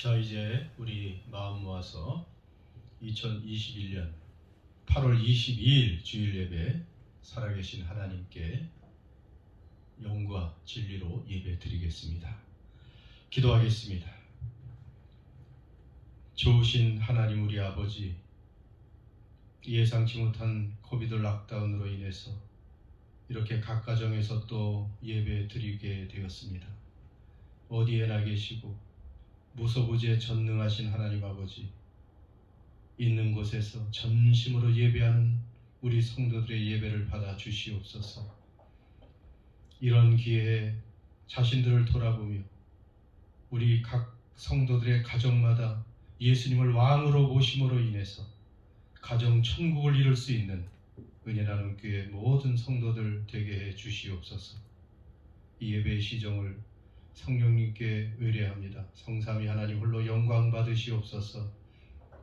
자, 이제 우리 마음 모아서 2021년 8월 22일 주일 예배 살아계신 하나님께 영과 진리로 예배 드리겠습니다. 기도하겠습니다. 좋으신 하나님 우리 아버지, 예상치 못한 코비드 락다운으로 인해서 이렇게 각 가정에서 또 예배 드리게 되었습니다. 어디에나 계시고 무소부지에 전능하신 하나님 아버지, 있는 곳에서 전심으로 예배하는 우리 성도들의 예배를 받아 주시옵소서. 이런 기회에 자신들을 돌아보며 우리 각 성도들의 가정마다 예수님을 왕으로 모심으로 인해서 가정 천국을 이룰 수 있는 은혜나눔 교회 모든 성도들 되게 해 주시옵소서. 이 예배의 시정을 성령님께 의뢰합니다. 성삼위 하나님 홀로 영광 받으시옵소서.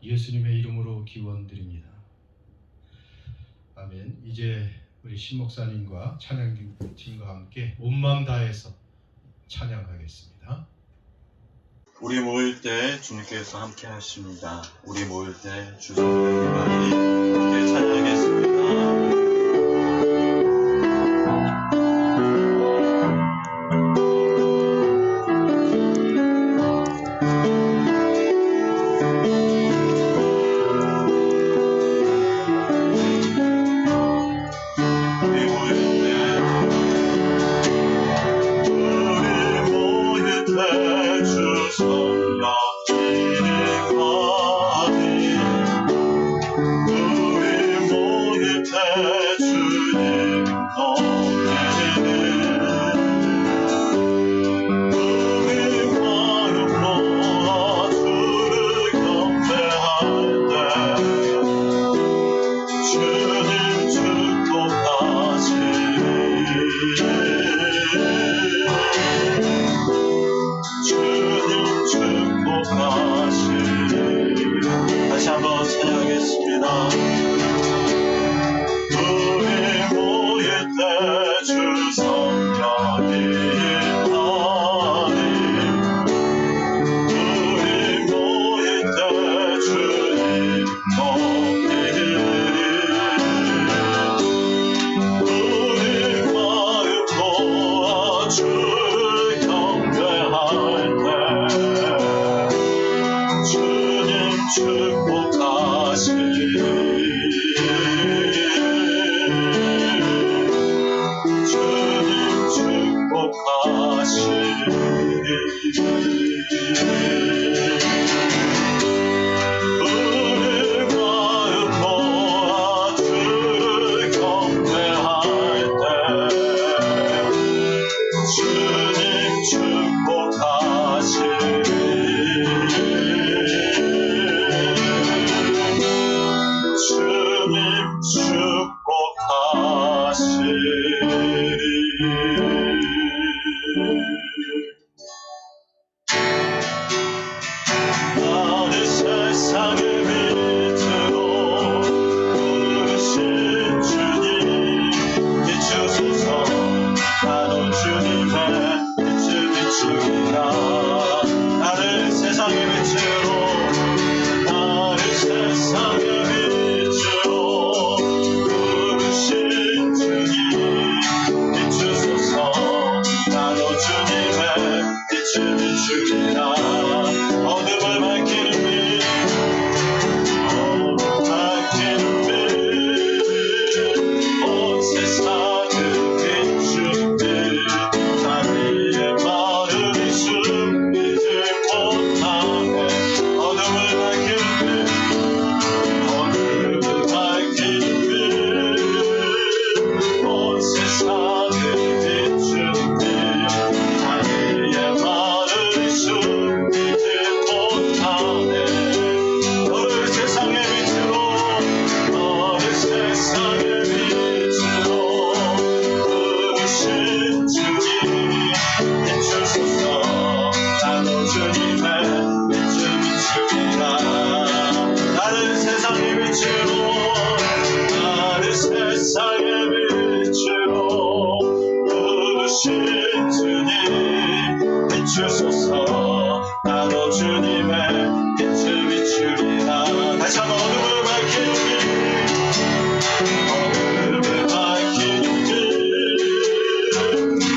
예수님의 이름으로 기원드립니다. 아멘. 이제 우리 신목사님과 찬양팀과 함께 온 마음 다해서 찬양하겠습니다. 우리 모일 때 주님께서 함께 하십니다. 우리 모일 때 주 성령님 많이 함께 찬양하겠습니다. 다시 한번 찬양하겠습니다. 우리 모일 때 주 성령이 임하니, 우리 모일 때 주님 돕기를, 우리 마음 모아 주를 경배할 때 주님 축복하시리. 주님 축복하시리. 우리 마음 모아 주를 경배할 때 주님 축복하시리. 주님 축복하시리. 나를 세상의 빛으로 부르신 주님 비추소서. 나도 주님의 빛을 비추리라. 나를 세상의 빛으로, 나를 세상의 빛으로 부르신 주님 비추소서. 나도 주님의 빛을 비추리라. 어둠을 밝히는 빛, 밝히는 빛, 온 세상을 비추는 빛. 자기의 마음이 숨기지 못하네. 어둠을 밝히는 빛, 어둠을 밝히는 빛, 온 세상을 비추는 빛. 자기의 마음이 숨기지 못하네. 너를 세상의 빛으로, 너를 세상의 빛으로 부르신 주님 비추소서. 나도 주님의 빛을 비추리라. 나를 세상의 빛으로, 나를 세상의 빛으로 부르신 주님 비추소서. 나도 나도 주님의 빛을 비추리라. 다시 한번 어둠을 밝히는 어둠을 밝히는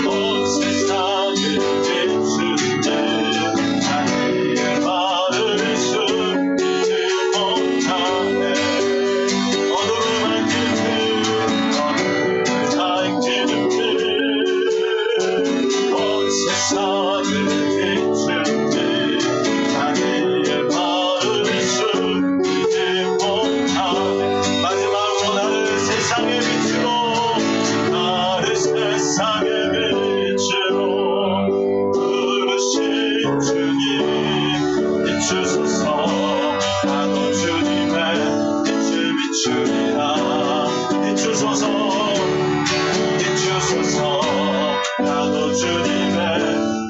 온 세상을 비추는 자기의 말을 숨기지 못하네. 어둠을 밝히는 온 세상을 비추는 자기의 말을 숨기지 못하네. 마지막으로 나를 세상의 빛으로 부르신 주님 비추소서. 나도 주님의 빛을 비추리라. 비추소서 비추소서. 나도 주님의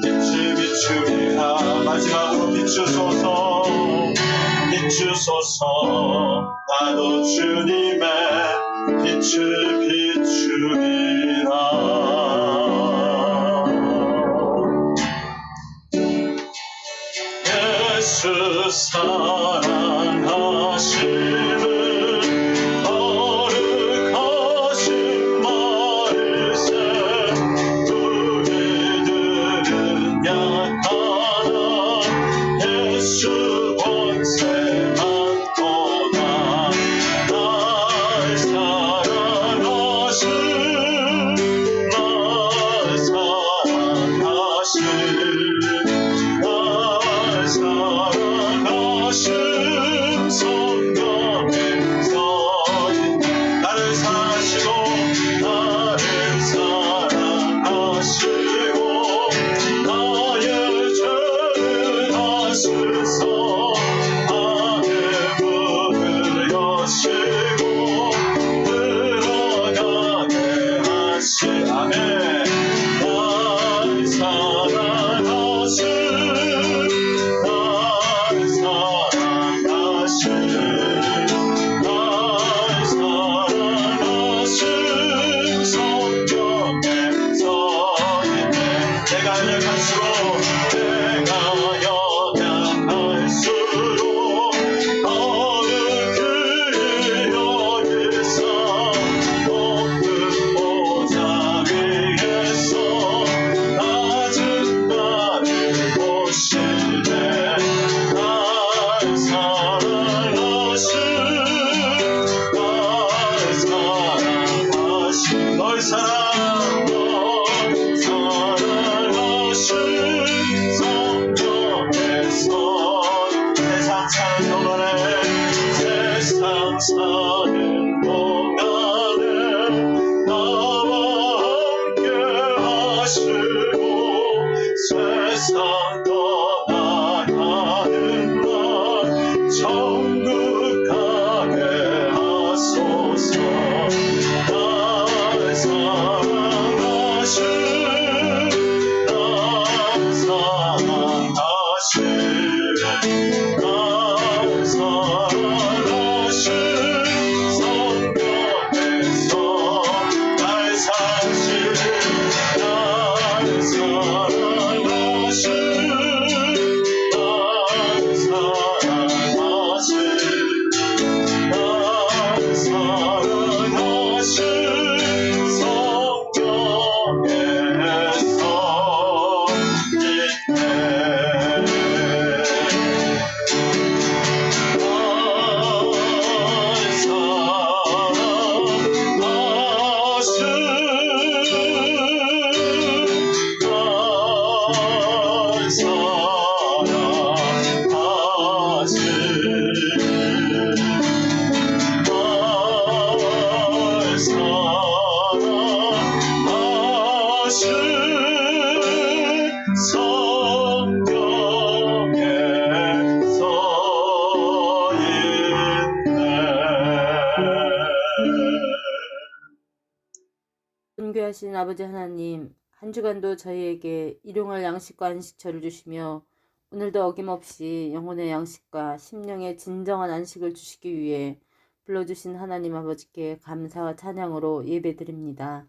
빛을 비추리라. 마지막으로 비추소서 비추소서. 나도 주님의 빛을 비추리라. 예수 사랑하시는 거룩하신 말일세. 우리들은 약하나 예수 권세 많도다. 날 사랑하신 성령의 서인 나를 사랑하시고 나의 죄를 하시소. 나의 문을 여시고 들어가게 하시. 아멘. 날 사랑하신 성경의 서인네. 내가 연약할수록 거룩히 여기사 높은 보좌 위에서 낮은 나를 보시네. 날 사랑하신 너의 사랑하신 성령에서 세상 사는 동안에 나와 함께 하시고 세상 떠나가는 날 천국 가게 하소서. 날 사랑하신 성경에서 날 사신 존귀하신 아버지 하나님, 한 주간도 저희에게 일용할 양식과 안식처를 주시며 오늘도 어김없이 영혼의 양식과 심령의 진정한 안식을 주시기 위해 불러주신 하나님 아버지께 감사와 찬양으로 예배드립니다.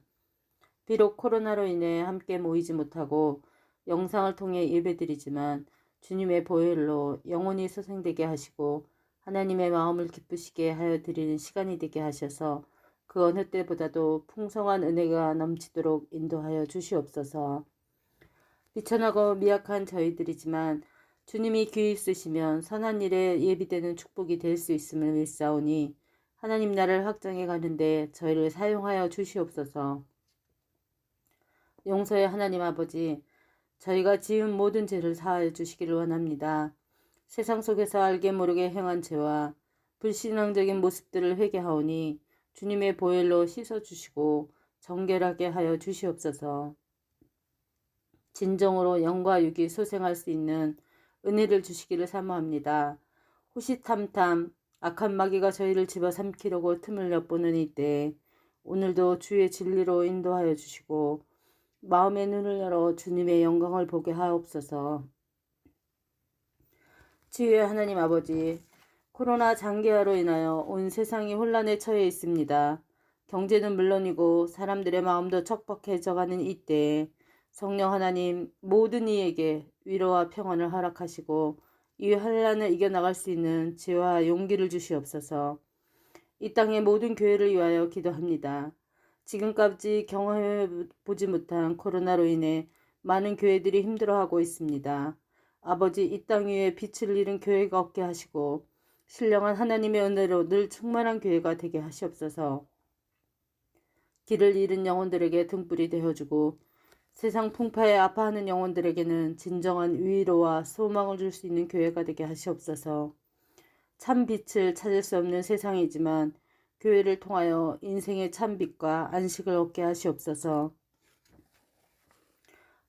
비록 코로나로 인해 함께 모이지 못하고 영상을 통해 예배드리지만 주님의 보혈로 영원히 소생되게 하시고 하나님의 마음을 기쁘시게 하여 드리는 시간이 되게 하셔서 그 어느 때보다도 풍성한 은혜가 넘치도록 인도하여 주시옵소서. 비천하고 미약한 저희들이지만 주님이 귀히 쓰시면 선한 일에 예비되는 축복이 될 수 있음을 믿사오니 하나님 나라를 확장해 가는데 저희를 사용하여 주시옵소서. 용서의 하나님 아버지, 저희가 지은 모든 죄를 사하여 주시기를 원합니다. 세상 속에서 알게 모르게 행한 죄와 불신앙적인 모습들을 회개하오니 주님의 보혈로 씻어주시고 정결하게 하여 주시옵소서. 진정으로 영과 육이 소생할 수 있는 은혜를 주시기를 사모합니다. 호시탐탐 악한 마귀가 저희를 집어삼키려고 틈을 엿보는 이때 오늘도 주의 진리로 인도하여 주시고 마음의 눈을 열어 주님의 영광을 보게 하옵소서. 주의 하나님 아버지, 코로나 장기화로 인하여 온 세상이 혼란에 처해 있습니다. 경제는 물론이고 사람들의 마음도 척박해져가는 이때에 성령 하나님 모든 이에게 위로와 평안을 허락하시고 이 환란을 이겨나갈 수 있는 지혜와 용기를 주시옵소서. 이 땅의 모든 교회를 위하여 기도합니다. 지금까지 경험해보지 못한 코로나로 인해 많은 교회들이 힘들어하고 있습니다. 아버지, 이 땅 위에 빛을 잃은 교회가 없게 하시고 신령한 하나님의 은혜로 늘 충만한 교회가 되게 하시옵소서. 길을 잃은 영혼들에게 등불이 되어주고 세상 풍파에 아파하는 영혼들에게는 진정한 위로와 소망을 줄 수 있는 교회가 되게 하시옵소서. 참 빛을 찾을 수 없는 세상이지만 교회를 통하여 인생의 참 빛과 안식을 얻게 하시옵소서.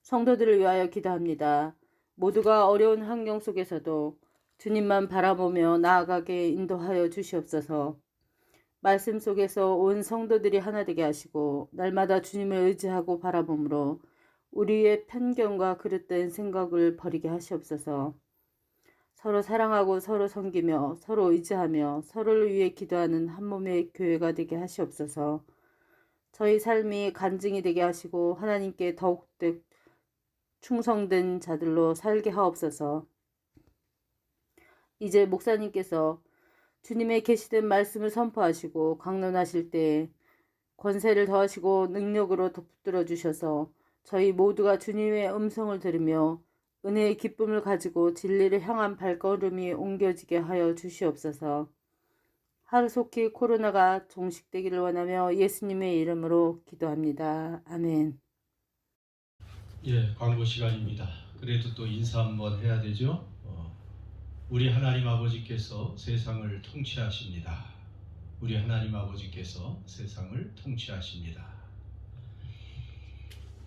성도들을 위하여 기도합니다. 모두가 어려운 환경 속에서도 주님만 바라보며 나아가게 인도하여 주시옵소서. 말씀 속에서 온 성도들이 하나 되게 하시고 날마다 주님을 의지하고 바라봄으로 우리의 편견과 그릇된 생각을 버리게 하시옵소서. 서로 사랑하고 서로 섬기며 서로 의지하며 서로를 위해 기도하는 한 몸의 교회가 되게 하시옵소서. 저희 삶이 간증이 되게 하시고 하나님께 더욱더 충성된 자들로 살게 하옵소서. 이제 목사님께서 주님의 계시된 말씀을 선포하시고 강론하실 때 권세를 더하시고 능력으로 붙들어 주셔서 저희 모두가 주님의 음성을 들으며 은혜의 기쁨을 가지고 진리를 향한 발걸음이 옮겨지게 하여 주시옵소서. 하루속히 코로나가 종식되기를 원하며 예수님의 이름으로 기도합니다. 아멘. 예, 광고 시간입니다. 그래도 또 인사 한번 해야 되죠. 우리 하나님 아버지께서 세상을 통치하십니다. 우리 하나님 아버지께서 세상을 통치하십니다.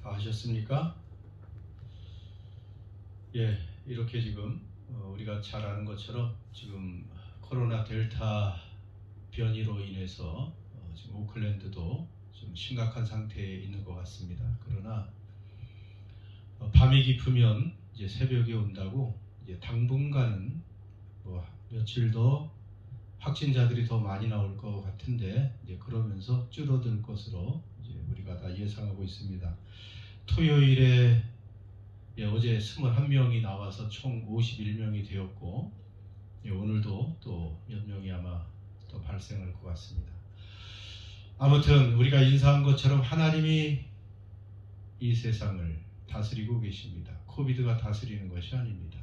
다 하셨습니까? 예, 이렇게 지금 우리가 잘 아는 것처럼 지금 코로나 델타 변이로 인해서 지금 오클랜드도 좀 심각한 상태에 있는 것 같습니다. 그러나 밤이 깊으면 이제 새벽이 온다고 이제 당분간은 뭐 며칠 더 확진자들이 더 많이 나올 것 같은데 이제 그러면서 줄어들 것으로 이제 우리가 다 예상하고 있습니다. 토요일에 어제 21명이 나와서 총 51명이 되었고 오늘도 또 몇 명이 아마 또 발생할 것 같습니다. 아무튼 우리가 인사한 것처럼 하나님이 이 세상을 다스리고 계십니다. 코비드가 다스리는 것이 아닙니다.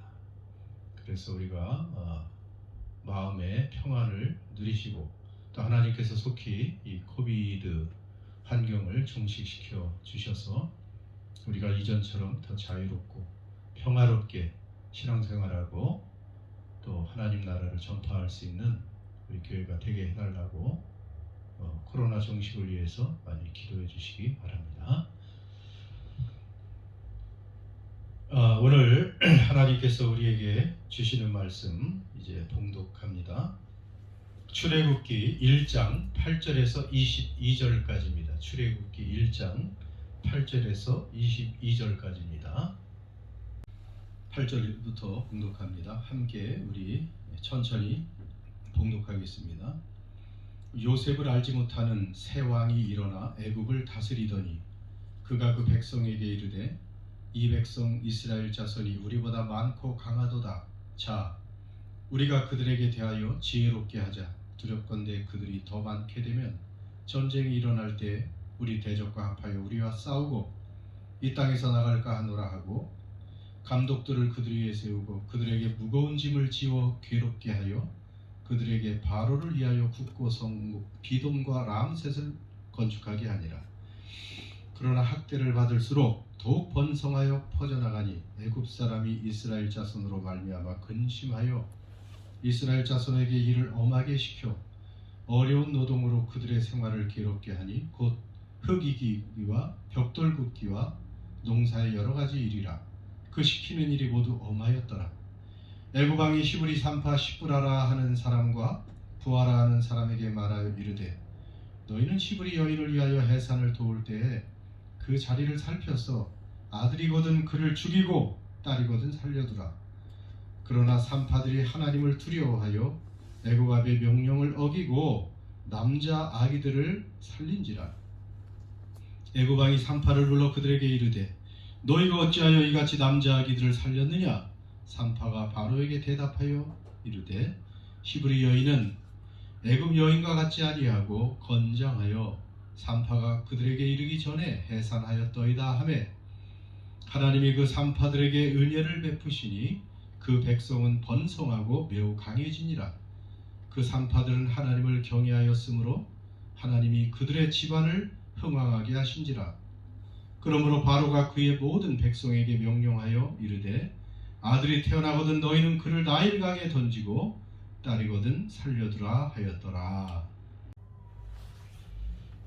그래서 우리가 마음의 평안을 누리시고 또 하나님께서 속히 이 코비드 환경을 종식시켜 주셔서 우리가 이전처럼 더 자유롭고 평화롭게 신앙생활하고 또 하나님 나라를 전파할 수 있는 우리 교회가 되게 해달라고 코로나 종식을 위해서 많이 기도해 주시기 바랍니다. 오늘 하나님께서 우리에게 주시는 말씀 이제 봉독합니다. 출애굽기 1장 8절에서 22절까지입니다. 출애굽기 1장 8절에서 22절까지입니다. 8절부터 봉독합니다. 함께 우리 천천히 봉독하겠습니다. 요셉을 알지 못하는 새 왕이 일어나 애굽을 다스리더니 그가 그 백성에게 이르되 이 백성 이스라엘 자손이 우리보다 많고 강하도다. 자, 우리가 그들에게 대하여 지혜롭게 하자. 두렵건대 그들이 더 많게 되면 전쟁이 일어날 때 우리 대적과 합하여 우리와 싸우고 이 땅에서 나갈까 하노라 하고 감독들을 그들 위에 세우고 그들에게 무거운 짐을 지워 괴롭게 하여 그들에게 바로를 위하여 굳고 성 비돔과 람셋을 건축하게 하니라. 그러나 학대를 받을수록 더욱 번성하여 퍼져나가니 애굽 사람이 이스라엘 자손으로 말미암아 근심하여 이스라엘 자손에게 일을 엄하게 시켜 어려운 노동으로 그들의 생활을 괴롭게 하니 곧 흙이기와 벽돌 굽기와 농사의 여러 가지 일이라. 그 시키는 일이 모두 엄하였더라. 애굽 왕이 히브리 산파 시브라라 하는 사람과 부하라 하는 사람에게 말하여 이르되 너희는 히브리 여인을 위하여 해산을 도울 때에 그 자리를 살펴서 아들이거든 그를 죽이고 딸이거든 살려두라. 그러나 산파들이 하나님을 두려워하여 애굽 왕의 명령을 어기고 남자 아기들을 살린지라. 애굽 왕이 산파를 불러 그들에게 이르되 너희가 어찌하여 이같이 남자 아기들을 살렸느냐? 산파가 바로에게 대답하여 이르되 히브리 여인은 애굽 여인과 같지 아니하고 건장하여 산파가 그들에게 이르기 전에 해산하였더이다 하매 하나님이 그 산파들에게 은혜를 베푸시니 그 백성은 번성하고 매우 강해지니라. 그 산파들은 하나님을 경외하였으므로 하나님이 그들의 집안을 흥왕하게 하신지라. 그러므로 바로가 그의 모든 백성에게 명령하여 이르되 아들이 태어나거든 너희는 그를 나일강에 던지고 딸이거든 살려두라 하였더라.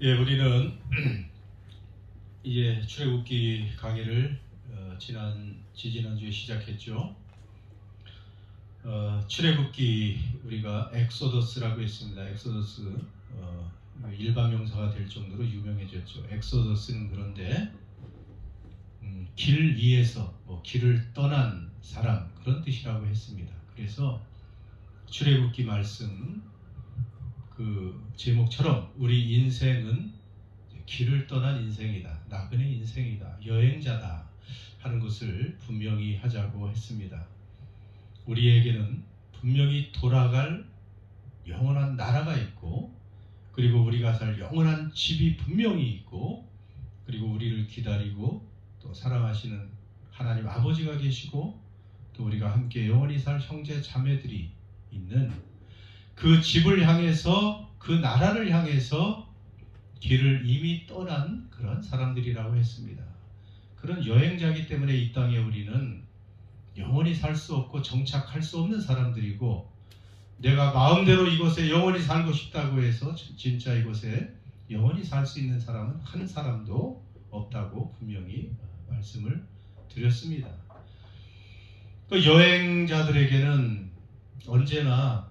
예, 우리는 이제 출애굽기 강의를 지지난주에 시작했죠. 출애굽기 우리가 엑소더스라고 했습니다. 엑소더스 일반 명사가 될 정도로 유명해졌죠. 엑소더스는 그런데 길 위에서 길을 떠난 사람 그런 뜻이라고 했습니다. 그래서 출애굽기 말씀 그 제목처럼 우리 인생은 길을 떠난 인생이다. 나그네 인생이다. 여행자다 하는 것을 분명히 하자고 했습니다. 우리에게는 분명히 돌아갈 영원한 나라가 있고 그리고 우리가 살 영원한 집이 분명히 있고 그리고 우리를 기다리고 또 사랑하시는 하나님 아버지가 계시고 또 우리가 함께 영원히 살 형제 자매들이 있는 그 집을 향해서 그 나라를 향해서 길을 이미 떠난 그런 사람들이라고 했습니다. 그런 여행자이기 때문에 이 땅에 우리는 영원히 살 수 없고 정착할 수 없는 사람들이고 내가 마음대로 이곳에 영원히 살고 싶다고 해서 진짜 이곳에 영원히 살 수 있는 사람은 한 사람도 없다고 분명히 말씀을 드렸습니다. 그 여행자들에게는 언제나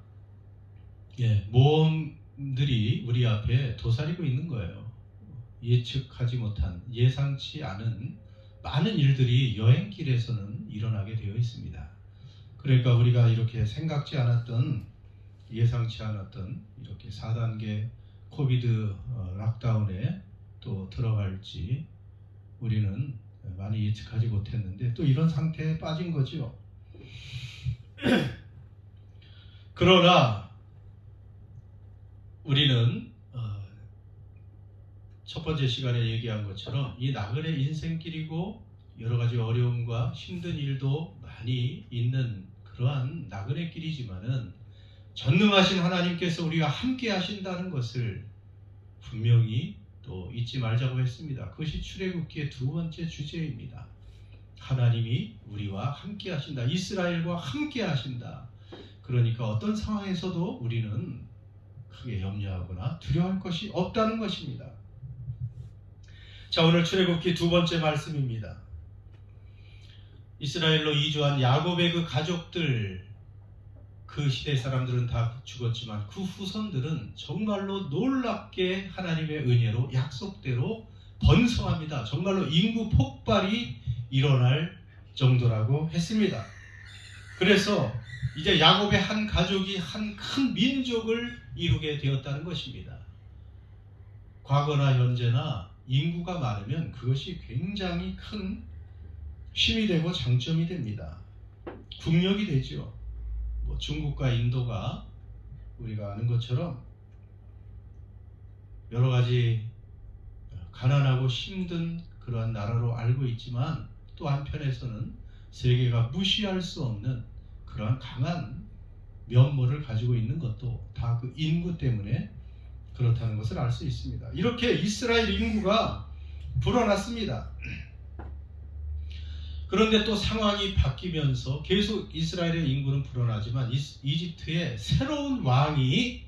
모험들이 우리 앞에 도사리고 있는 거예요. 예측하지 못한 예상치 않은 많은 일들이 여행길에서는 일어나게 되어 있습니다. 그러니까 우리가 이렇게 생각지 않았던 예상치 않았던 이렇게 4단계 코비드 락다운에 또 들어갈지 우리는 많이 예측하지 못했는데 또 이런 상태에 빠진 거죠. 그러나 우리는 첫 번째 시간에 얘기한 것처럼 이 나그네 인생길이고 여러 가지 어려움과 힘든 일도 많이 있는 그러한 나그네 길이지만은 전능하신 하나님께서 우리와 함께 하신다는 것을 분명히 또 잊지 말자고 했습니다. 그것이 출애굽기의 두 번째 주제입니다. 하나님이 우리와 함께 하신다. 이스라엘과 함께 하신다. 그러니까 어떤 상황에서도 우리는 크게 염려하거나 두려워할 것이 없다는 것입니다. 자, 오늘 출애굽기 두 번째 말씀입니다. 이스라엘로 이주한 야곱의 그 가족들, 그 시대 사람들은 다 죽었지만 그 후손들은 정말로 놀랍게 하나님의 은혜로 약속대로 번성합니다. 정말로 인구 폭발이 일어날 정도라고 했습니다. 그래서 이제 야곱의 한 가족이 한 큰 민족을 이루게 되었다는 것입니다. 과거나 현재나 인구가 많으면 그것이 굉장히 큰 힘이 되고 장점이 됩니다. 국력이 되죠. 뭐 중국과 인도가 우리가 아는 것처럼 여러 가지 가난하고 힘든 그러한 나라로 알고 있지만 또 한편에서는 세계가 무시할 수 없는 그러한 강한 면모를 가지고 있는 것도 다 그 인구 때문에 그렇다는 것을 알 수 있습니다. 이렇게 이스라엘 인구가 불어났습니다. 그런데 또 상황이 바뀌면서 계속 이스라엘의 인구는 불어나지만 이집트에 새로운 왕이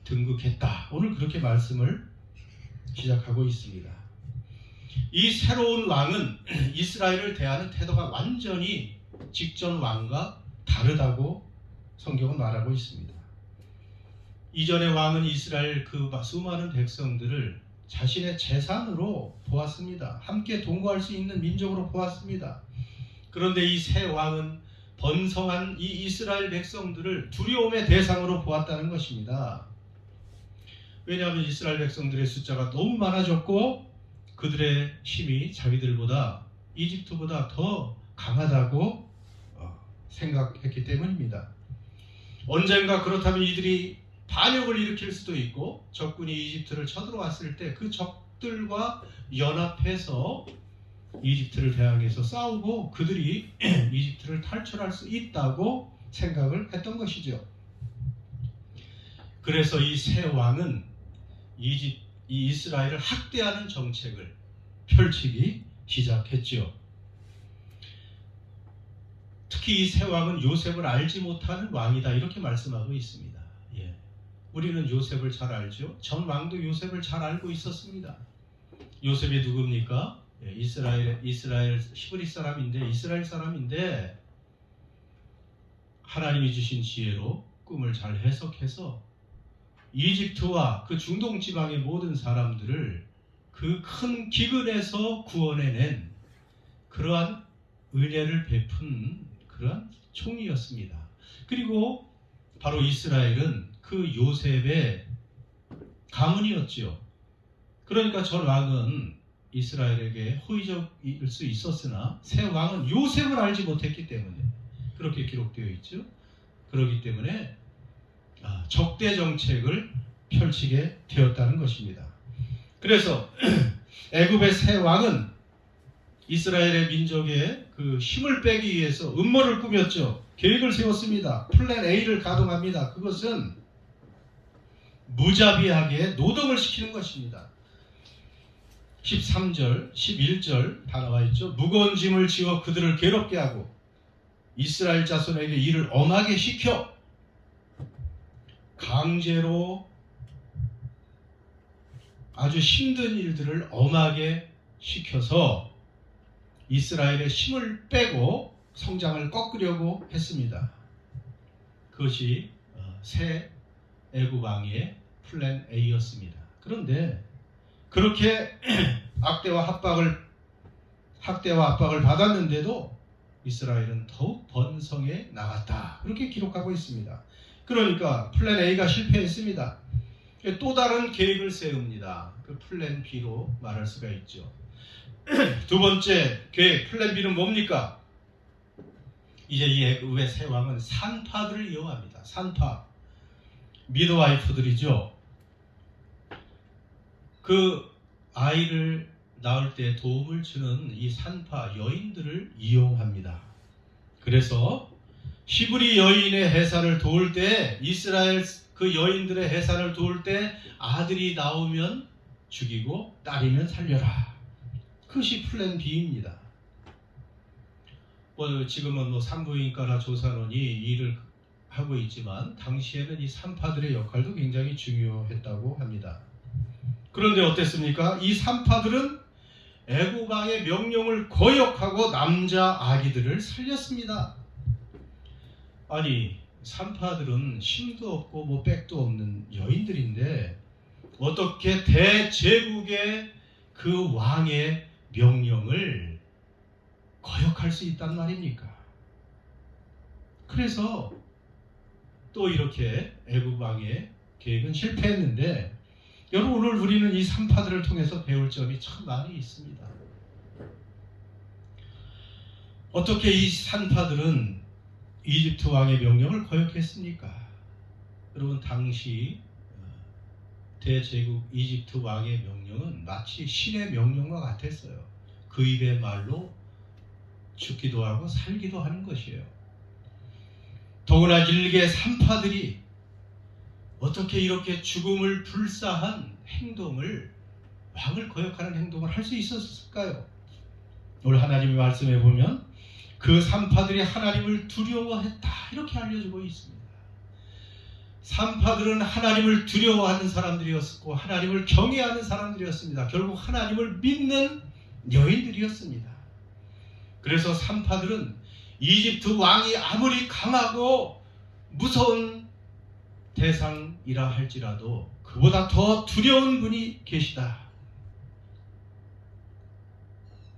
등극했다. 오늘 그렇게 말씀을 시작하고 있습니다. 이 새로운 왕은 이스라엘을 대하는 태도가 완전히 직전 왕과 다르다고 성경은 말하고 있습니다. 이전의 왕은 이스라엘 그 수많은 백성들을 자신의 재산으로 보았습니다. 함께 동거할 수 있는 민족으로 보았습니다. 그런데 이 새 왕은 번성한 이 이스라엘 백성들을 두려움의 대상으로 보았다는 것입니다. 왜냐하면 이스라엘 백성들의 숫자가 너무 많아졌고 그들의 힘이 자기들보다 이집트보다 더 강하다고 생각했기 때문입니다. 언젠가 그렇다면 이들이 반역을 일으킬 수도 있고 적군이 이집트를 쳐들어왔을 때 그 적들과 연합해서 이집트를 대항해서 싸우고 그들이 이집트를 탈출할 수 있다고 생각을 했던 것이죠. 그래서 이 새 왕은 이 이스라엘을 학대하는 정책을 펼치기 시작했죠. 특히 이 새 왕은 요셉을 알지 못하는 왕이다 이렇게 말씀하고 있습니다. 우리는 요셉을 잘 알죠. 전 왕도 요셉을 잘 알고 있었습니다. 요셉이 누굽니까? 이스라엘 히브리 사람인데 이스라엘 사람인데 하나님이 주신 지혜로 꿈을 잘 해석해서 이집트와 그 중동 지방의 모든 사람들을 그 큰 기근에서 구원해낸 그러한 은혜를 베푼 그러한 총리였습니다. 그리고 바로 이스라엘은 그 요셉의 가문이었지요. 그러니까 전 왕은 이스라엘에게 호의적일 수 있었으나 새 왕은 요셉을 알지 못했기 때문에 그렇게 기록되어 있죠. 그렇기 때문에 적대 정책을 펼치게 되었다는 것입니다. 그래서 애굽의 새 왕은 이스라엘의 민족의 그 힘을 빼기 위해서 음모를 꾸몄죠. 계획을 세웠습니다. 플랜 A를 가동합니다. 그것은 무자비하게 노동을 시키는 것입니다. 13절, 11절 다 나와 있죠. 무거운 짐을 지어 그들을 괴롭게 하고 이스라엘 자손에게 일을 엄하게 시켜 강제로 아주 힘든 일들을 엄하게 시켜서 이스라엘의 힘을 빼고 성장을 꺾으려고 했습니다. 그것이 새 애굽 왕의 플랜 A였습니다. 그런데 그렇게 학대와 압박을 받았는데도 이스라엘은 더욱 번성해 나갔다. 그렇게 기록하고 있습니다. 그러니까 플랜 A가 실패했습니다. 또 다른 계획을 세웁니다. 그 플랜 B로 말할 수가 있죠. 두 번째 계획 플랜 B는 뭡니까? 이제 이 애굽의 새 왕은 산파들을 이용합니다. 산파 미드와이프들이죠. 그 아이를 낳을 때 도움을 주는 이 산파 여인들을 이용합니다. 그래서 히브리 여인의 해산을 도울 때 이스라엘 그 여인들의 해산을 도울 때 아들이 나오면 죽이고 딸이면 살려라. 그것이 플랜 B입니다. 지금은 산부인과나 조산원이 일을 하고 있지만 당시에는 이 산파들의 역할도 굉장히 중요했다고 합니다. 그런데 어땠습니까? 이 산파들은 애굽 왕의 명령을 거역하고 남자 아기들을 살렸습니다. 아니 산파들은 힘도 없고 뭐 백도 없는 여인들인데 어떻게 대제국의 그 왕의 명령을 거역할 수 있단 말입니까? 그래서 또 이렇게 애굽 왕의 계획은 실패했는데 여러분 오늘 우리는 이 산파들을 통해서 배울 점이 참 많이 있습니다. 어떻게 이 산파들은 이집트 왕의 명령을 거역했습니까? 여러분, 당시 대제국 이집트 왕의 명령은 마치 신의 명령과 같았어요. 그 입의 말로 죽기도 하고 살기도 하는 것이에요. 더구나 일개 산파들이 어떻게 이렇게 죽음을 불사한 행동을, 왕을 거역하는 행동을 할 수 있었을까요? 오늘 하나님의 말씀에 보면 그 산파들이 하나님을 두려워했다, 이렇게 알려주고 있습니다. 산파들은 하나님을 두려워하는 사람들이었고 하나님을 경외하는 사람들이었습니다. 결국 하나님을 믿는 여인들이었습니다. 그래서 산파들은 이집트 왕이 아무리 강하고 무서운 대상이라 할지라도 그보다 더 두려운 분이 계시다,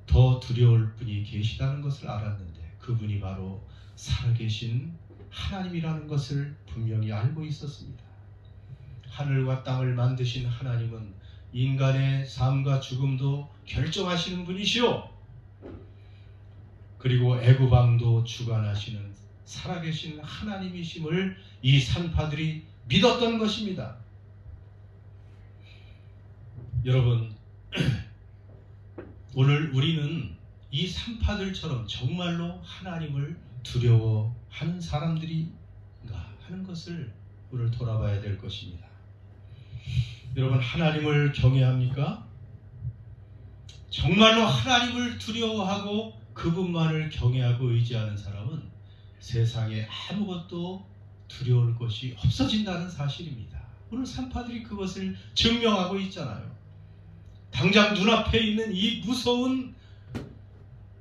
더 두려울 분이 계시다는 것을 알았는데 그분이 바로 살아계신 하나님이라는 것을 분명히 알고 있었습니다. 하늘과 땅을 만드신 하나님은 인간의 삶과 죽음도 결정하시는 분이시오. 그리고 애굽 왕도 주관하시는 살아계신 하나님이심을 이 산파들이 믿었던 것입니다. 여러분, 오늘 우리는 이 산파들처럼 정말로 하나님을 두려워하는 사람들인가 하는 것을 오늘 돌아봐야 될 것입니다. 여러분, 하나님을 경외합니까? 정말로 하나님을 두려워하고 그분만을 경외하고 의지하는 사람은 세상에 아무것도 두려울 것이 없어진다는 사실입니다. 오늘 산파들이 그것을 증명하고 있잖아요. 당장 눈앞에 있는 이 무서운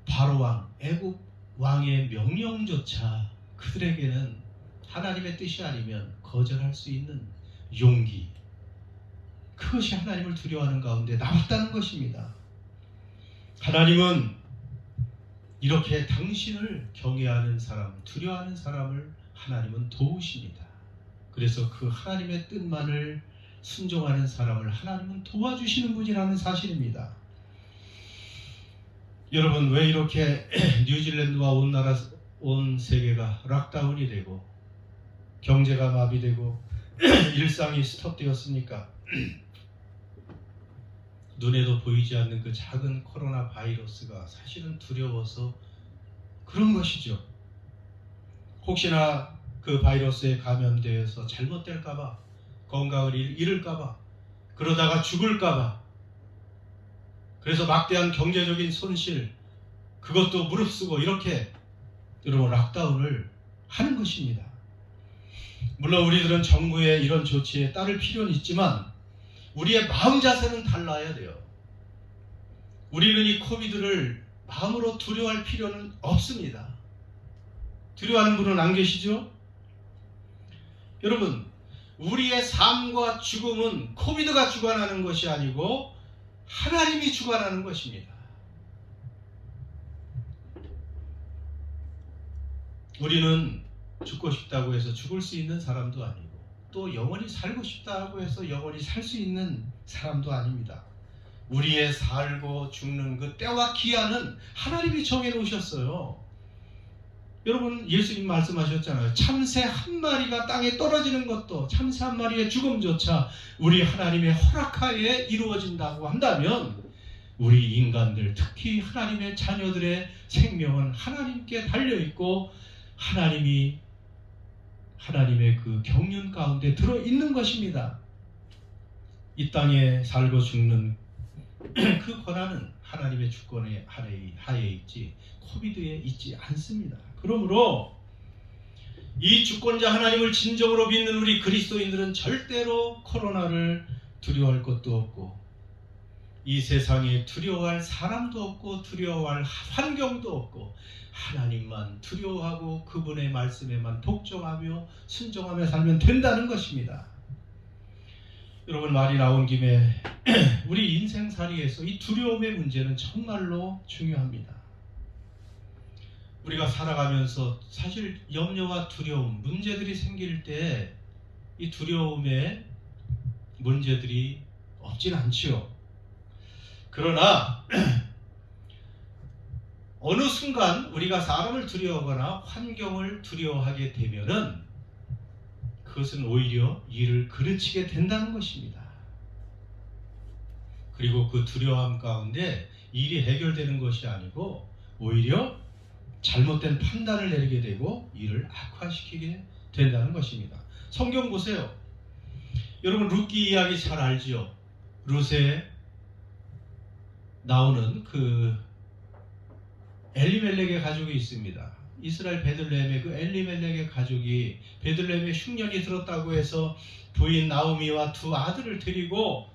바로왕, 애굽 왕의 명령조차 그들에게는 하나님의 뜻이 아니면 거절할 수 있는 용기, 그것이 하나님을 두려워하는 가운데 남았다는 것입니다. 하나님은 이렇게 당신을 경외하는 사람, 두려워하는 사람을 하나님은 도우십니다. 그래서 그 하나님의 뜻만을 순종하는 사람을 하나님은 도와주시는 분이라는 사실입니다. 여러분, 왜 이렇게 뉴질랜드와 온 세계가 락다운이 되고 경제가 마비되고 일상이 스톱되었습니까? 눈에도 보이지 않는 그 작은 코로나 바이러스가 사실은 두려워서 그런 것이죠. 혹시나 그 바이러스에 감염되어서 잘못될까봐, 건강을 잃을까봐, 그러다가 죽을까봐, 그래서 막대한 경제적인 손실, 그것도 무릅쓰고 이렇게 여러분 락다운을 하는 것입니다. 물론 우리들은 정부의 이런 조치에 따를 필요는 있지만 우리의 마음 자세는 달라야 돼요. 우리는 이 코비드를 마음으로 두려워할 필요는 없습니다. 두려워하는 분은 안 계시죠? 여러분, 우리의 삶과 죽음은 코비드가 주관하는 것이 아니고 하나님이 주관하는 것입니다. 우리는 죽고 싶다고 해서 죽을 수 있는 사람도 아니고 또 영원히 살고 싶다고 해서 영원히 살 수 있는 사람도 아닙니다. 우리의 살고 죽는 그 때와 기한은 하나님이 정해놓으셨어요. 여러분, 예수님 말씀하셨잖아요. 참새 한 마리가 땅에 떨어지는 것도, 참새 한 마리의 죽음조차 우리 하나님의 허락하에 이루어진다고 한다면 우리 인간들, 특히 하나님의 자녀들의 생명은 하나님께 달려있고 하나님의 그 경륜 가운데 들어있는 것입니다. 이 땅에 살고 죽는 그 권한은 하나님의 주권의 하에 있지 코비드에 있지 않습니다. 그러므로 이 주권자 하나님을 진정으로 믿는 우리 그리스도인들은 절대로 코로나를 두려워할 것도 없고 이 세상에 두려워할 사람도 없고 두려워할 환경도 없고 하나님만 두려워하고 그분의 말씀에만 복종하며 순종하며 살면 된다는 것입니다. 여러분, 말이 나온 김에 우리 인생살이에서 이 두려움의 문제는 정말로 중요합니다. 우리가 살아가면서 사실 염려와 두려움, 문제들이 생길 때 이 두려움의 문제들이 없진 않지요. 그러나 어느 순간 우리가 사람을 두려워하거나 환경을 두려워하게 되면은 그것은 오히려 일을 그르치게 된다는 것입니다. 그리고 그 두려움 가운데 일이 해결되는 것이 아니고 오히려 잘못된 판단을 내리게 되고 일을 악화시키게 된다는 것입니다. 성경 보세요. 여러분 룻기 이야기 잘 알지요? 룻에 나오는 그 엘리멜렉의 가족이 있습니다. 이스라엘 베들레헴의 그 엘리멜렉의 가족이 베들레헴에 흉년이 들었다고 해서 부인 나오미와 두 아들을 데리고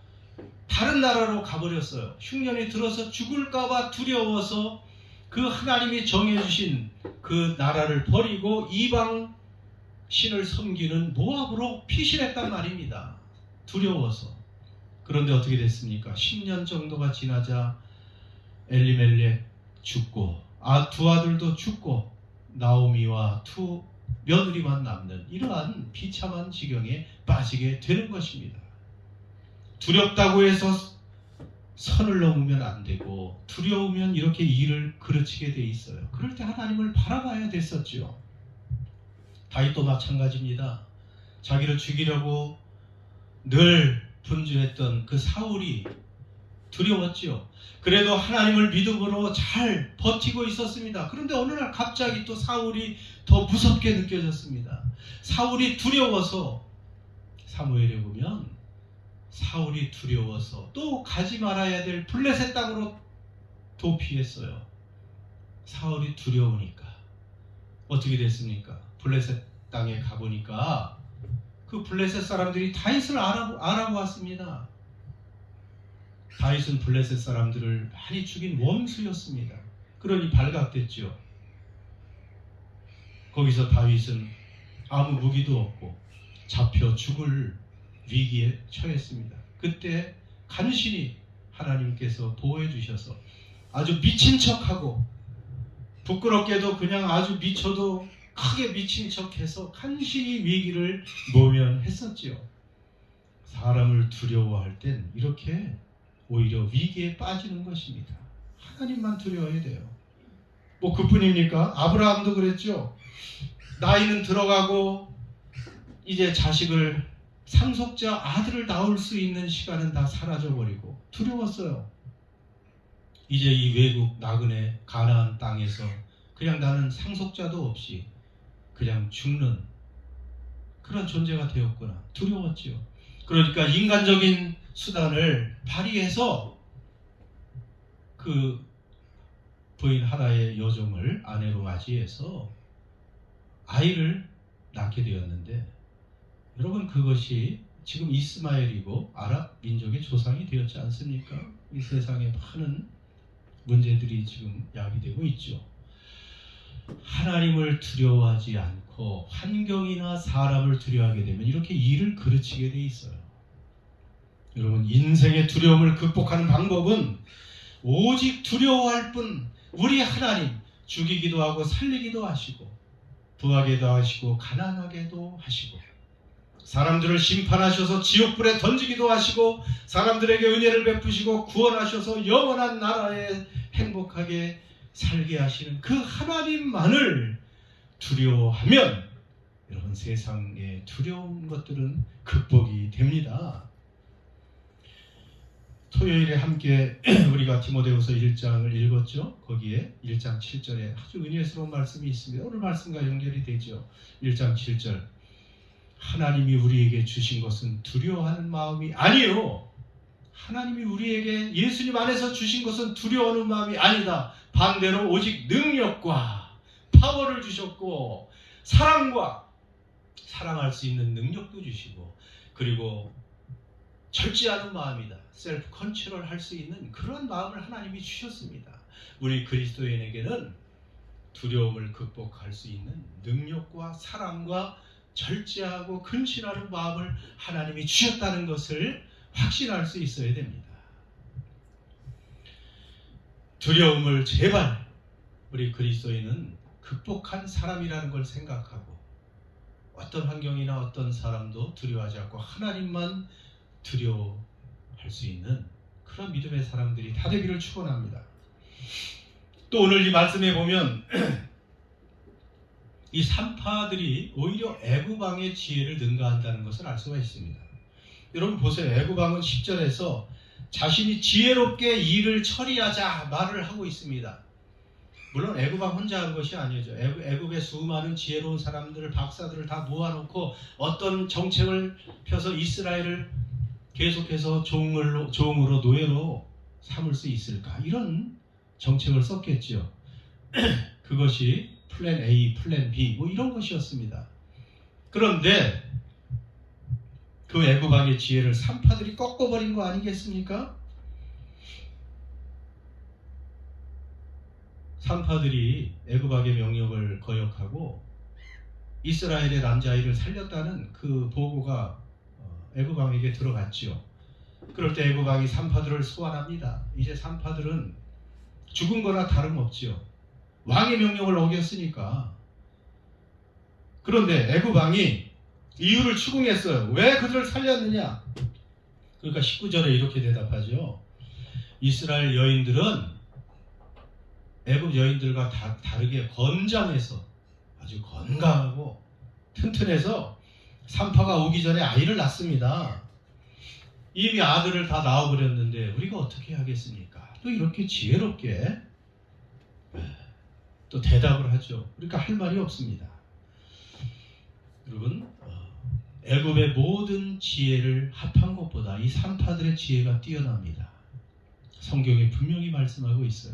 다른 나라로 가버렸어요. 흉년이 들어서 죽을까봐 두려워서 그 하나님이 정해주신 그 나라를 버리고 이방 신을 섬기는 모압으로 피신했단 말입니다. 두려워서. 그런데 어떻게 됐습니까? 10년 정도가 지나자 엘리멜렉 죽고 두 아들도 죽고 나오미와 두 며느리만 남는 이러한 비참한 지경에 빠지게 되는 것입니다. 두렵다고 해서 선을 넘으면 안 되고 두려우면 이렇게 일을 그르치게 돼 있어요. 그럴 때 하나님을 바라봐야 됐었죠. 다윗도 마찬가지입니다. 자기를 죽이려고 늘 분주했던 그 사울이 두려웠죠. 그래도 하나님을 믿음으로 잘 버티고 있었습니다. 그런데 어느 날 갑자기 또 사울이 더 무섭게 느껴졌습니다. 사울이 두려워서 사무엘에 보면 사울이 두려워서 또 가지 말아야 될 블레셋 땅으로 도피했어요. 사울이 두려우니까 어떻게 됐습니까? 블레셋 땅에 가보니까 그 블레셋 사람들이 다윗을 알아보았습니다. 다윗은 블레셋 사람들을 많이 죽인 원수였습니다. 그러니 발각됐죠. 거기서 다윗은 아무 무기도 없고 잡혀 죽을 위기에 처했습니다. 그때 간신히 하나님께서 보호해 주셔서 아주 미친 척하고 부끄럽게도 그냥 아주 미쳐도 크게 미친 척해서 간신히 위기를 모면했었지요. 사람을 두려워할 땐 이렇게 오히려 위기에 빠지는 것입니다. 하나님만 두려워야 돼요. 뭐 그뿐입니까? 아브라함도 그랬죠. 나이는 들어가고 이제 자식을 상속자 아들을 낳을 수 있는 시간은 다 사라져버리고 두려웠어요. 이제 이 외국 나그네 가나안 땅에서 그냥 나는 상속자도 없이 그냥 죽는 그런 존재가 되었구나. 두려웠지요. 그러니까 인간적인 수단을 발휘해서 그 부인 하나의 여종을 아내로 맞이해서 아이를 낳게 되었는데 여러분 그것이 지금 이스마엘이고 아랍 민족의 조상이 되었지 않습니까? 이 세상에 많은 문제들이 지금 야기되고 있죠. 하나님을 두려워하지 않고 환경이나 사람을 두려워하게 되면 이렇게 일을 그르치게 돼 있어요. 여러분 인생의 두려움을 극복하는 방법은 오직 두려워할 뿐 우리 하나님 죽이기도 하고 살리기도 하시고 부하게도 하시고 가난하게도 하시고 사람들을 심판하셔서 지옥불에 던지기도 하시고 사람들에게 은혜를 베푸시고 구원하셔서 영원한 나라에 행복하게 살게 하시는 그 하나님만을 두려워하면 여러분 세상의 두려운 것들은 극복이 됩니다. 토요일에 함께 우리가 디모데후서 1장을 읽었죠. 거기에 1장 7절에 아주 은혜스러운 말씀이 있습니다. 오늘 말씀과 연결이 되죠. 1장 7절 하나님이 우리에게 주신 것은 두려워하는 마음이 아니요. 하나님이 우리에게 예수님 안에서 주신 것은 두려워하는 마음이 아니다. 반대로 오직 능력과 파워를 주셨고 사랑과 사랑할 수 있는 능력도 주시고 그리고 절제하는 마음이다. 셀프 컨트롤 할 수 있는 그런 마음을 하나님이 주셨습니다. 우리 그리스도인에게는 두려움을 극복할 수 있는 능력과 사랑과 절제하고 근신하는 마음을 하나님이 주셨다는 것을 확신할 수 있어야 됩니다. 두려움을 제발 우리 그리스도인은 극복한 사람이라는 걸 생각하고 어떤 환경이나 어떤 사람도 두려워하지 않고 하나님만 두려워할 수 있는 그런 믿음의 사람들이 다 되기를 축원합니다. 또 오늘 이 말씀에 보면 이 산파들이 오히려 애굽왕의 지혜를 능가한다는 것을 알 수가 있습니다. 여러분 보세요. 애굽왕은 10절에서 자신이 지혜롭게 일을 처리하자 말을 하고 있습니다. 물론 애굽왕 혼자 한 것이 아니죠. 애굽의 수많은 지혜로운 사람들을, 박사들을 다 모아놓고 어떤 정책을 펴서 이스라엘을 계속해서 종으로 노예로 삼을 수 있을까, 이런 정책을 썼겠죠. 그것이 플랜 A, 플랜 B 뭐 이런 것이었습니다. 그런데 그 애굽왕의 지혜를 산파들이 꺾어버린 거 아니겠습니까? 산파들이 애굽왕의 명령을 거역하고 이스라엘의 남자아이를 살렸다는 그 보고가 애굽왕에게 들어갔죠. 그럴 때 애굽왕이 산파들을 소환합니다. 이제 산파들은 죽은 거나 다름없죠. 왕의 명령을 어겼으니까. 그런데 애굽왕이 이유를 추궁했어요. 왜 그들을 살렸느냐? 그러니까 19절에 이렇게 대답하죠. 이스라엘 여인들은 애굽 여인들과 다르게 건장해서 아주 건강하고 튼튼해서 산파가 오기 전에 아이를 낳습니다. 이미 아들을 다 낳아버렸는데 우리가 어떻게 하겠습니까? 또 이렇게 지혜롭게 또 대답을 하죠. 그러니까 할 말이 없습니다. 여러분, 애굽의 모든 지혜를 합한 것보다 이 산파들의 지혜가 뛰어납니다. 성경에 분명히 말씀하고 있어요.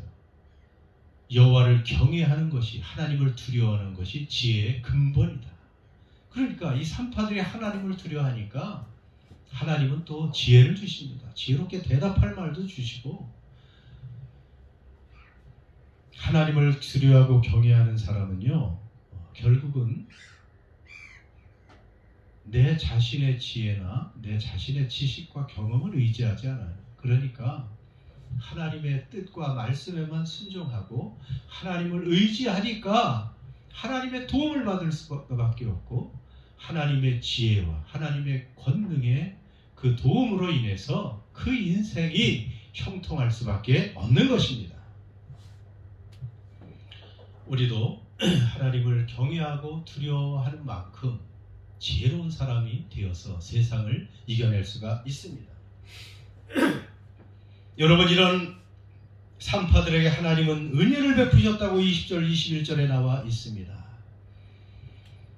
여호와를 경외하는 것이, 하나님을 두려워하는 것이 지혜의 근본이다. 그러니까 이 산파들이 하나님을 두려워하니까 하나님은 또 지혜를 주십니다. 지혜롭게 대답할 말도 주시고, 하나님을 두려워하고 경외하는 사람은요, 결국은 내 자신의 지혜나 내 자신의 지식과 경험을 의지하지 않아요. 그러니까 하나님의 뜻과 말씀에만 순종하고 하나님을 의지하니까 하나님의 도움을 받을 수밖에 없고, 하나님의 지혜와 하나님의 권능의 그 도움으로 인해서 그 인생이 형통할 수밖에 없는 것입니다. 우리도 하나님을 경외하고 두려워하는 만큼 지혜로운 사람이 되어서 세상을 이겨낼 수가 있습니다. 여러분, 이런 산파들에게 하나님은 은혜를 베푸셨다고 20절, 21절에 나와 있습니다.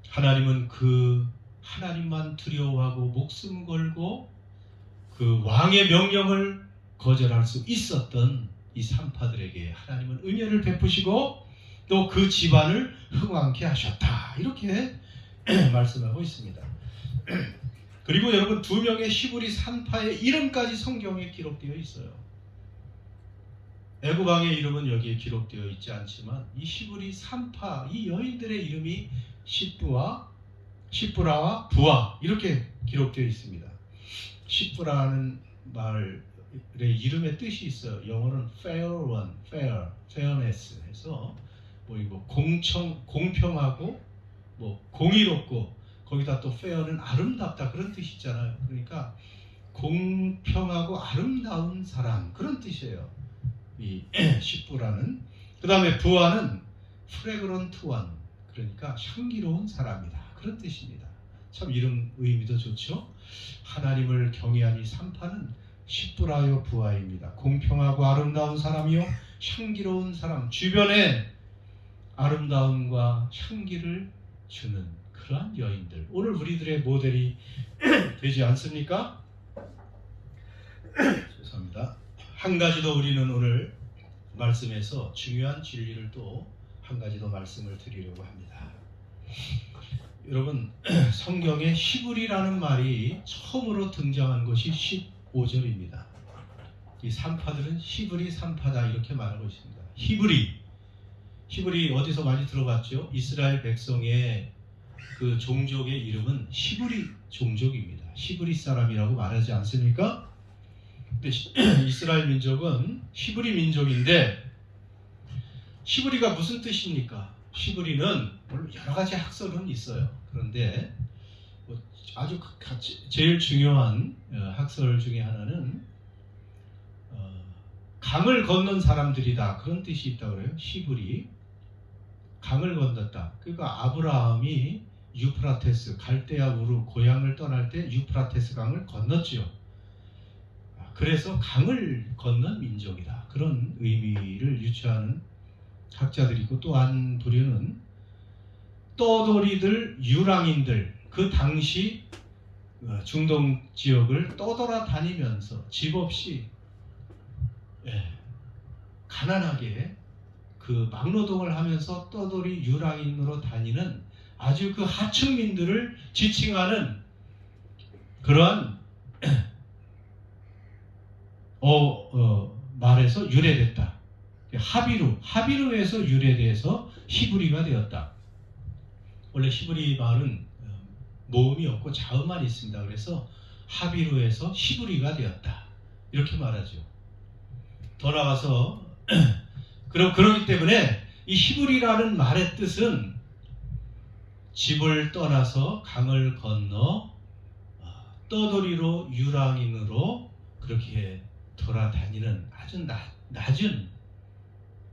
하나님은 그 하나님만 두려워하고 목숨 걸고 그 왕의 명령을 거절할 수 있었던 이 산파들에게 하나님은 은혜를 베푸시고 또 그 집안을 흥왕케 하셨다, 이렇게 말씀하고 있습니다. 그리고 여러분, 2명의 히브리 산파의 이름까지 성경에 기록되어 있어요. 애굽왕의 이름은 여기에 기록되어 있지 않지만 이 히브리 산파, 이 여인들의 이름이 시프라와 부아 이렇게 기록되어 있습니다. 시프라는 말의 이름의 뜻이 있어요. 영어는 fair one, fairness 해서 뭐 이거 공평하고 뭐 공의롭고, 거기다 또 fair는 아름답다 그런 뜻이 있잖아요. 그러니까 공평하고 아름다운 사람, 그런 뜻이에요. 이 시프라는. 그 다음에 부아는 fragrant one, 그러니까 향기로운 사람이다, 그런 뜻입니다. 참 이름 의미도 좋죠. 하나님을 경외하니 산파는 시프라요 부아입니다. 공평하고 아름다운 사람이요 향기로운 사람, 주변에 아름다움과 향기를 주는 그러한 여인들, 오늘 우리들의 모델이 되지 않습니까? 죄송합니다. 한 가지 더 우리는 오늘 말씀에서 중요한 진리를 또 한 가지 더 말씀을 드리려고 합니다. 여러분, 성경에 히브리라는 말이 처음으로 등장한 것이 15절입니다. 이 산파들은 히브리 산파다, 이렇게 말하고 있습니다. 히브리 어디서 많이 들어봤죠? 이스라엘 백성의 그 종족의 이름은 히브리 종족입니다. 히브리 사람이라고 말하지 않습니까? 근데 이스라엘 민족은 히브리 민족인데, 히브리가 무슨 뜻입니까? 히브리는 물론 여러 가지 학설은 있어요. 그런데 아주 제일 중요한 학설 중에 하나는 강을 건넌 사람들이다. 그런 뜻이 있다고 그래요. 히브리. 강을 건넜다. 그러니까 아브라함이 유프라테스, 갈대아 우르 고향을 떠날 때 유프라테스 강을 건넜지요. 그래서 강을 건넌 민족이다. 그런 의미를 유추하는 학자들이 있고, 또 한 부류는 떠돌이들, 유랑인들, 그 당시 중동 지역을 떠돌아다니면서 집 없이 가난하게 그 막노동을 하면서 떠돌이 유랑인으로 다니는 아주 그 하층민들을 지칭하는 그러한 말에서 유래됐다. 하비루에서 유래돼서 히브리가 되었다. 원래 히브리 말은 모음이 없고 자음만 있습니다. 그래서 하비루에서 히브리가 되었다. 이렇게 말하죠. 더 나아가서 그렇기 때문에 이 히브리라는 말의 뜻은 집을 떠나서 강을 건너 떠돌이로 유랑인으로 그렇게 돌아다니는 아주 낮은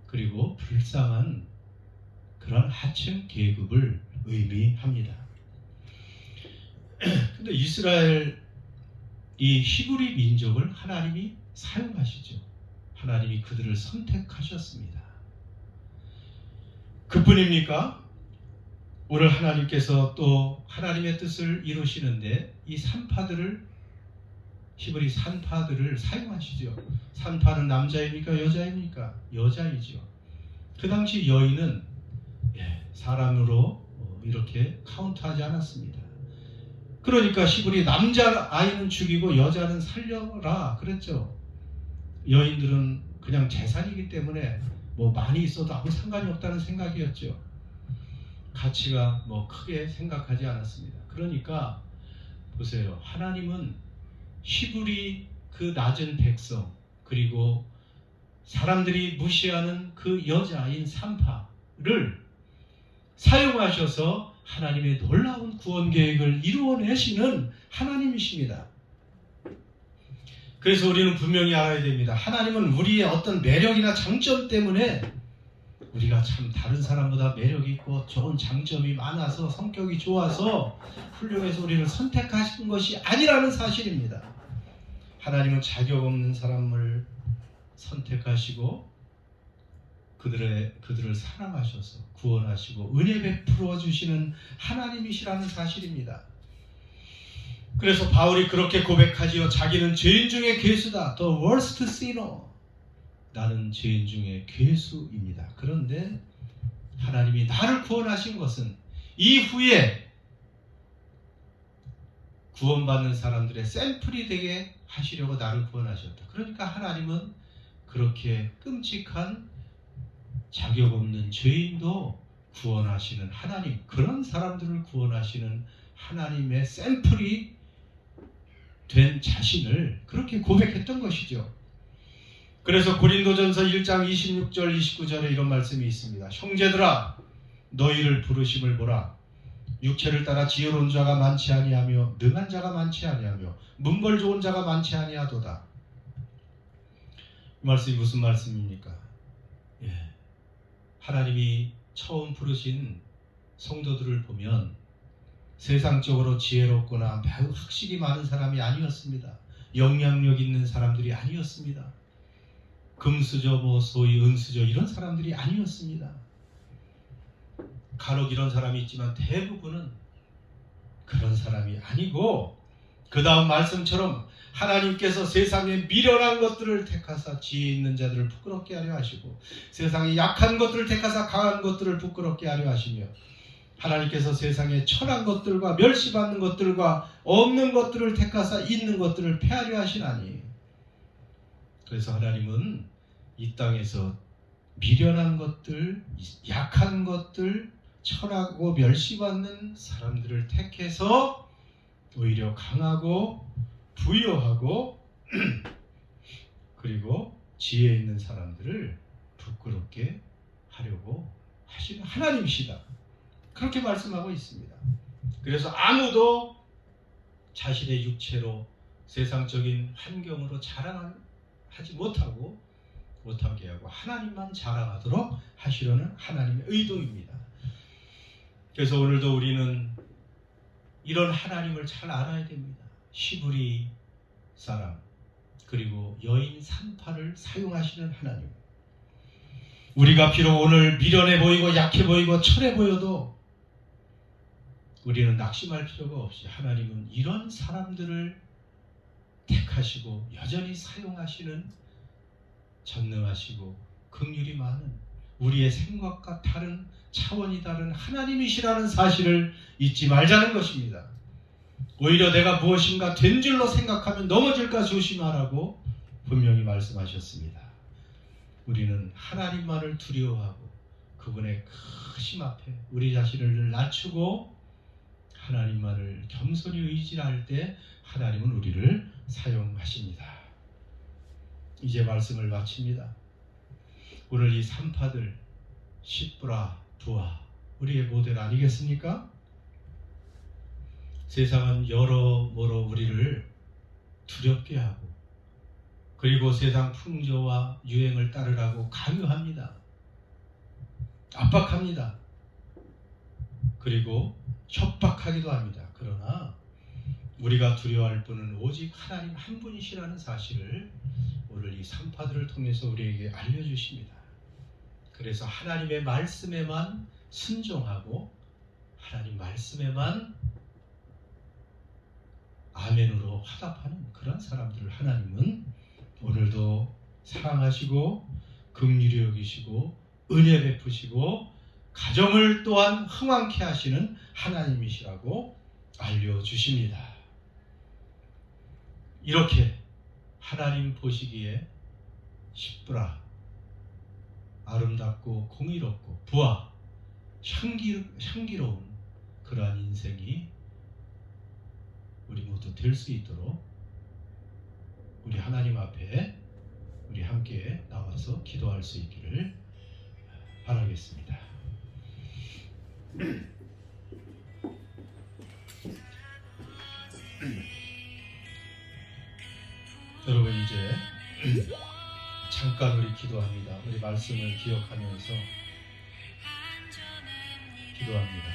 그리고 불쌍한 그런 하층 계급을 의미합니다. 근데 이스라엘 이 히브리 민족을 하나님이 사용하시죠. 하나님이 그들을 선택하셨습니다. 그뿐입니까? 오늘 하나님께서 또 하나님의 뜻을 이루시는데 이 산파들을, 히브리 산파들을 사용하시죠. 산파는 남자입니까? 여자입니까? 여자이죠. 그 당시 여인은 사람으로 이렇게 카운트하지 않았습니다. 그러니까 히브리 남자 아이는 죽이고 여자는 살려라 그랬죠. 여인들은 그냥 재산이기 때문에 뭐 많이 있어도 아무 상관이 없다는 생각이었죠. 가치가 뭐 크게 생각하지 않았습니다. 그러니까 보세요. 하나님은 히브리 그 낮은 백성, 그리고 사람들이 무시하는 그 여자인 산파를 사용하셔서 하나님의 놀라운 구원 계획을 이루어내시는 하나님이십니다. 그래서 우리는 분명히 알아야 됩니다. 하나님은 우리의 어떤 매력이나 장점 때문에 우리가 참 다른 사람보다 매력이 있고 좋은 장점이 많아서 성격이 좋아서 훌륭해서 우리를 선택하신 것이 아니라는 사실입니다. 하나님은 자격 없는 사람을 선택하시고 그들을 사랑하셔서 구원하시고 은혜 베풀어 주시는 하나님이시라는 사실입니다. 그래서 바울이 그렇게 고백하지요. 자기는 죄인 중에 괴수다. The worst sinner. 나는 죄인 중에 괴수입니다. 그런데 하나님이 나를 구원하신 것은 이후에 구원받는 사람들의 샘플이 되게 하시려고 나를 구원하셨다. 그러니까 하나님은 그렇게 끔찍한 자격 없는 죄인도 구원하시는 하나님, 그런 사람들을 구원하시는 하나님의 샘플이 된 자신을 그렇게 고백했던 것이죠. 그래서 고린도전서 1장 26절 29절에 이런 말씀이 있습니다. 형제들아 너희를 부르심을 보라. 육체를 따라 지혜로운 자가 많지 아니하며 능한 자가 많지 아니하며 문벌 좋은 자가 많지 아니하도다. 이 말씀이 무슨 말씀입니까? 하나님이 처음 부르신 성도들을 보면 세상적으로 지혜롭거나 매우 학식이 많은 사람이 아니었습니다. 영향력 있는 사람들이 아니었습니다. 금수저, 소위 은수저 이런 사람들이 아니었습니다. 간혹 이런 사람이 있지만 대부분은 그런 사람이 아니고, 그 다음 말씀처럼 하나님께서 세상에 미련한 것들을 택하사 지혜 있는 자들을 부끄럽게 하려 하시고, 세상에 약한 것들을 택하사 강한 것들을 부끄럽게 하려 하시며, 하나님께서 세상에 천한 것들과 멸시받는 것들과 없는 것들을 택하사 있는 것들을 폐하려 하시나니, 그래서 하나님은 이 땅에서 미련한 것들, 약한 것들, 천하고 멸시받는 사람들을 택해서 오히려 강하고 부유하고 그리고 지혜 있는 사람들을 부끄럽게 하려고 하시는 하나님이시다. 그렇게 말씀하고 있습니다. 그래서 아무도 자신의 육체로 세상적인 환경으로 자랑하지 못하고 못하게 하고 하나님만 자랑하도록 하시려는 하나님의 의도입니다. 그래서 오늘도 우리는 이런 하나님을 잘 알아야 됩니다. 시브리 사람 그리고 여인 산파를 사용하시는 하나님. 우리가 비록 오늘 미련해 보이고 약해 보이고 철해 보여도 우리는 낙심할 필요가 없이 하나님은 이런 사람들을 택하시고 여전히 사용하시는 전능하시고 긍휼이 많은 우리의 생각과 다른 차원이 다른 하나님이시라는 사실을 잊지 말자는 것입니다. 오히려 내가 무엇인가 된 줄로 생각하면 넘어질까 조심하라고 분명히 말씀하셨습니다. 우리는 하나님만을 두려워하고 그분의 크심 앞에 우리 자신을 낮추고 하나님만을 겸손히 의지할 때 하나님은 우리를 사용하십니다. 이제 말씀을 마칩니다. 오늘 이 산파들 십브라, 부하 우리의 모델 아니겠습니까? 세상은 여러모로 우리를 두렵게 하고 그리고 세상 풍조와 유행을 따르라고 강요합니다. 압박합니다. 그리고 협박하기도 합니다. 그러나 우리가 두려워할 분은 오직 하나님 한 분이시라는 사실을 오늘 이 산파들을 통해서 우리에게 알려주십니다. 그래서 하나님의 말씀에만 순종하고 하나님 말씀에만 아멘으로 화답하는 그런 사람들을 하나님은 오늘도 사랑하시고 긍휼히 여기시고 은혜 베푸시고 가정을 또한 흥왕케 하시는 하나님이시라고 알려주십니다. 이렇게 하나님 보시기에 십브라 아름답고 공의롭고 부하 향기로운 그러한 인생이 우리 모두 될 수 있도록 우리 하나님 앞에 우리 함께 나와서 기도할 수 있기를 바라겠습니다. 여러분 이제 잠깐 우리 기도합니다. 우리 말씀을 기억하면서 기도합니다.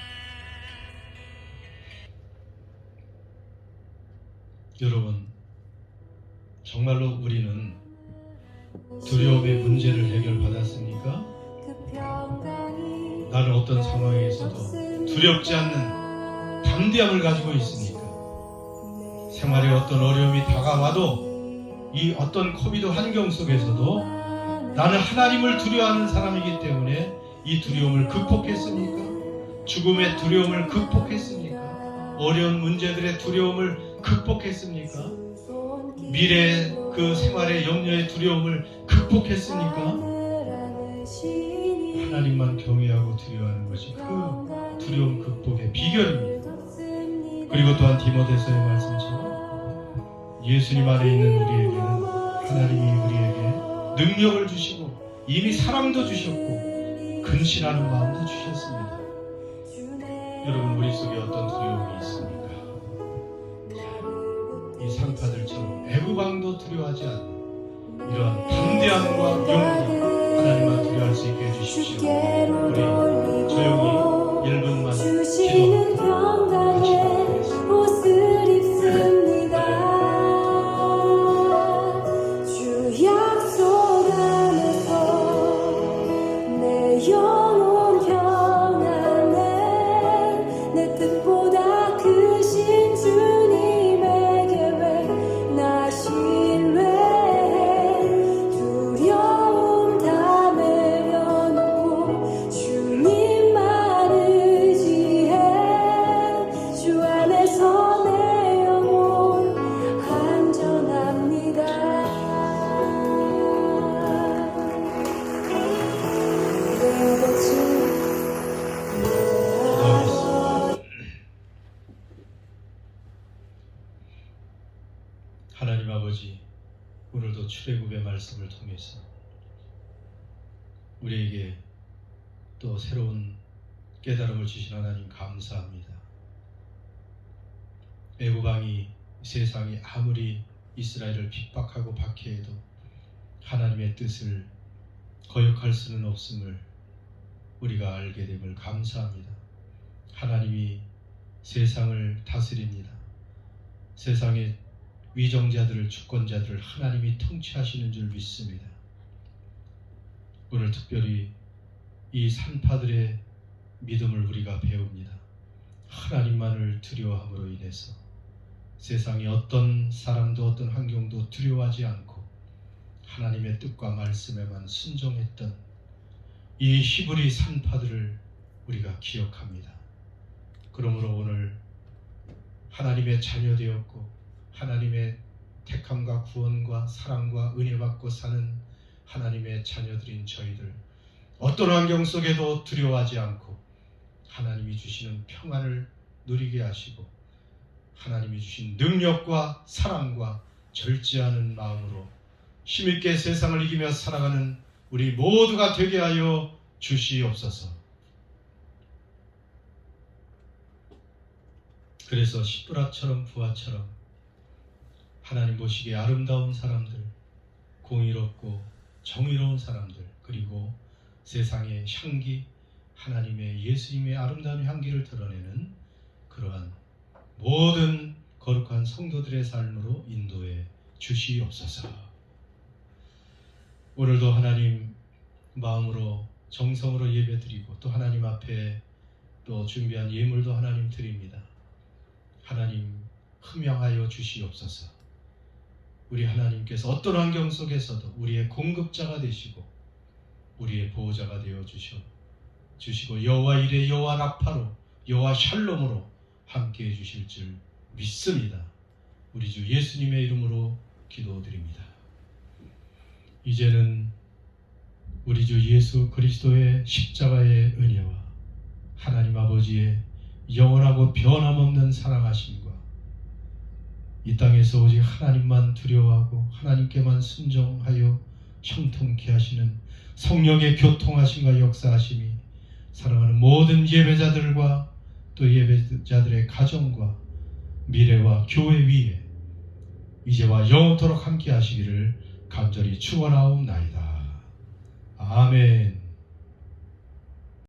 여러분 정말로 우리는 두려움의 문제를 해결받았습니까? 나는 어떤 상황에서도 두렵지 않는 담대함을 가지고 있습니까? 생활에 어떤 어려움이 다가와도 이 어떤 코비드 환경 속에서도 나는 하나님을 두려워하는 사람이기 때문에 이 두려움을 극복했습니까? 죽음의 두려움을 극복했습니까? 어려운 문제들의 두려움을 극복했습니까? 미래의 그 생활의 염려의 두려움을 극복했습니까? 하나님만 경외하고 두려워하는 것이 그 두려움 극복의 비결입니다. 그리고 또한 디모데서의 말씀처럼 예수님 안에 있는 우리에게는 하나님이 우리에게 능력을 주시고 이미 사랑도 주셨고 근신하는 마음도 주셨습니다. 여러분 머릿속에 어떤 두려움이 있습니까? 이 산파들처럼 애구방도 두려워하지 않는 이러한 담대함과 용기 하나님만 두려워할 수 있게 해주십시오. 우리 조용히 1분만 기도하고 같이 기도하겠습니다. 옷을 입습니다. 주 약속 안에서 내 영혼 평안해. 내 뜻보다 크신 주님의 계획 나 신뢰해. 두려움 다 내려놓고 주님만 의지해. 주 안에서 내 영혼 안전합니다. 내 곁을 하나님 아버지, 오늘도 출애굽의 말씀을 통해서 우리에게 또 새로운 깨달음을 주신 하나님 감사합니다. 애굽왕이 세상이 아무리 이스라엘을 핍박하고 박해해도 하나님의 뜻을 거역할 수는 없음을 우리가 알게 됨을 감사합니다. 하나님이 세상을 다스립니다. 세상의 위정자들을, 주권자들을 하나님이 통치하시는 줄 믿습니다. 오늘 특별히 이 산파들의 믿음을 우리가 배웁니다. 하나님만을 두려워함으로 인해서 세상의 어떤 사람도 어떤 환경도 두려워하지 않고 하나님의 뜻과 말씀에만 순종했던 이 히브리 산파들을 우리가 기억합니다. 그러므로 오늘 하나님의 자녀 되었고 하나님의 택함과 구원과 사랑과 은혜 받고 사는 하나님의 자녀들인 저희들, 어떤 환경 속에도 두려워하지 않고 하나님이 주시는 평안을 누리게 하시고 하나님이 주신 능력과 사랑과 절제하는 마음으로 힘있게 세상을 이기며 살아가는 우리 모두가 되게 하여 주시옵소서. 그래서 시브라처럼 부하처럼 하나님 보시기에 아름다운 사람들, 공의롭고 정의로운 사람들, 그리고 세상의 향기, 하나님의 예수님의 아름다운 향기를 드러내는 그러한 모든 거룩한 성도들의 삶으로 인도해 주시옵소서. 오늘도 하나님 마음으로 정성으로 예배드리고 또 하나님 앞에 또 준비한 예물도 하나님 드립니다. 하나님 흠양하여 주시옵소서. 우리 하나님께서 어떤 환경 속에서도 우리의 공급자가 되시고 우리의 보호자가 되어 주시고 여호와 이레, 여호와 라파로, 여호와 샬롬으로 함께해 주실 줄 믿습니다. 우리 주 예수님의 이름으로 기도드립니다. 이제는 우리 주 예수 그리스도의 십자가의 은혜와 하나님 아버지의 영원하고 변함없는 사랑하심과 이 땅에서 오직 하나님만 두려워하고 하나님께만 순종하여 형통케 하시는 성령의 교통하심과 역사하심이 사랑하는 모든 예배자들과 또 예배자들의 가정과 미래와 교회 위에 이제와 영원토록 함께 하시기를 간절히 축원하옵나이다. 아멘.